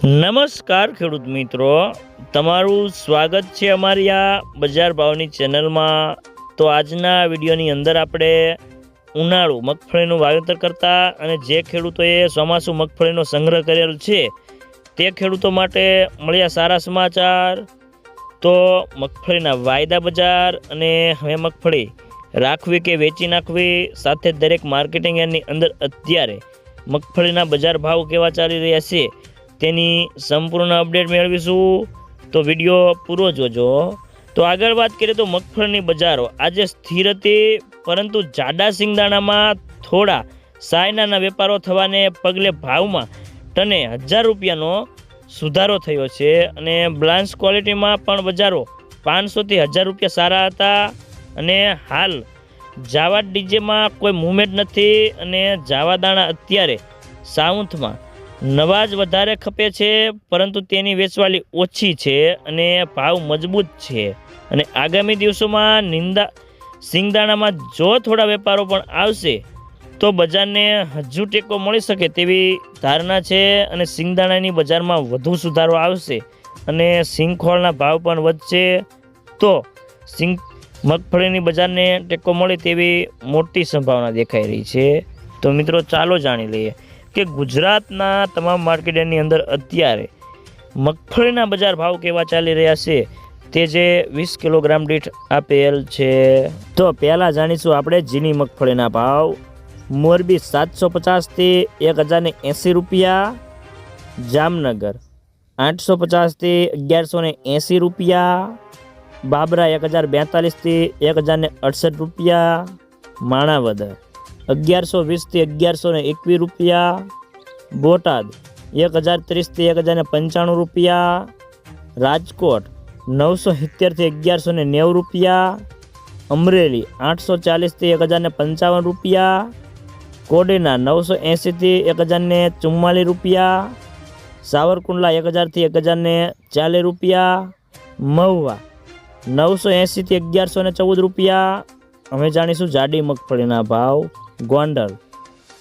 નમસ્કાર ખેડૂત મિત્રો, તમારું સ્વાગત છે અમારી આ બજાર ભાવની ચેનલમાં। તો આજના વિડીયોની અંદર આપણે ઉનાળુ મગફળીનું વાવેતર કરતા અને જે ખેડૂતોએ ચોમાસું મગફળીનો સંગ્રહ કરેલ છે તે ખેડૂતો માટે મળ્યા સારા સમાચાર। તો મગફળીના વાયદા બજાર અને હવે મગફળી રાખવી કે વેચી નાખવી, સાથે દરેક માર્કેટિંગ યાર્ડની અંદર અત્યારે મગફળીના બજાર ભાવ કેવા ચાલી રહ્યા છે તેની સંપૂર્ણ અપડેટ મેળવીશું, તો વિડીયો પૂરો જોજો। તો આગળ વાત કરીએ તો મગફળીની બજારો આજે સ્થિર હતી, પરંતુ જાડા સિંગદાણામાં થોડા સાયનાના વેપારો થવાને પગલે ભાવમાં ટને 1000 રૂપિયાનો સુધારો થયો છે અને બ્લાન્સ ક્વોલિટીમાં પણ બજારો 500 થી 1000 રૂપિયા સારા હતા। અને હાલ જાવા ડીજેમાં કોઈ મૂવમેન્ટ નથી અને જાવા દાણા અત્યારે સાઉથમાં નવા જ વધારે ખપે છે, પરંતુ તેની વેચવાલી ઓછી છે અને ભાવ મજબૂત છે। અને આગામી દિવસોમાં સિંગદાણામાં જો થોડા વેપારો પણ આવશે તો બજારને હજુ ટેકો મળી શકે તેવી ધારણા છે અને સિંગદાણાની બજારમાં વધુ સુધારો આવશે અને સિંગખોળના ભાવ પણ વધશે, તો મગફળીની બજારને ટેકો મળે તેવી મોટી સંભાવના દેખાઈ રહી છે। તો મિત્રો ચાલો જાણી લઈએ કે ગુજરાતના તમામ માર્કેટની અંદર અત્યારે મગફળીના બજાર ભાવ કેવા ચાલી રહ્યા છે તે જે 20 કિલોગ્રામ દીઠ આપેલ છે। તો પહેલાં જાણીશું આપણે ઝીણી મગફળીના ભાવ। મોરબી 750 થી 1080 રૂપિયા, જામનગર 850 થી 1180 રૂપિયા, બાબરા 1042 થી 1068 રૂપિયા, માણાવદર 1120 થી 1121 રૂપિયા, બોટાદ 1030 થી 1095 રૂપિયા, રાજકોટ 970 થી 1190 રૂપિયા, અમરેલી 840 થી 1055 રૂપિયા, કોડીના 980 થી 1044 રૂપિયા, સાવરકુંડલા 1000 થી 1040 રૂપિયા, મહુવા 980 થી 1114 રૂપિયા। અમે જાણીશું જાડી મગફળીના ભાવ। ગોંડલ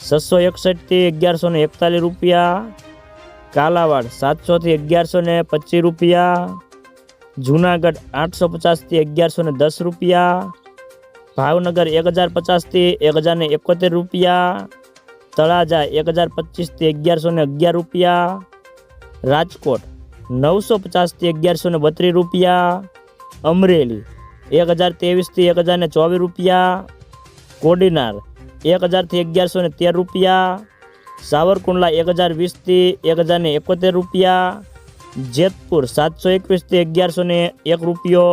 661 થી 1141 રૂપિયા, કાલાવાડ 700 થી 1125 રૂપિયા, જૂનાગઢ 850 થી 1110 રૂપિયા, ભાવનગર 1050 થી 1071 રૂપિયા, તળાજા 1025 થી 1111 રૂપિયા, રાજકોટ 950 થી 1132 રૂપિયા, અમરેલી 1023 થી 1024 રૂપિયા, કોડીનાર 1000 થી 1113 રૂપિયા, સાવરકુંડલા 1020 થી 1071 રૂપિયા, જેતપુર 721 થી 1101 રૂપિયો।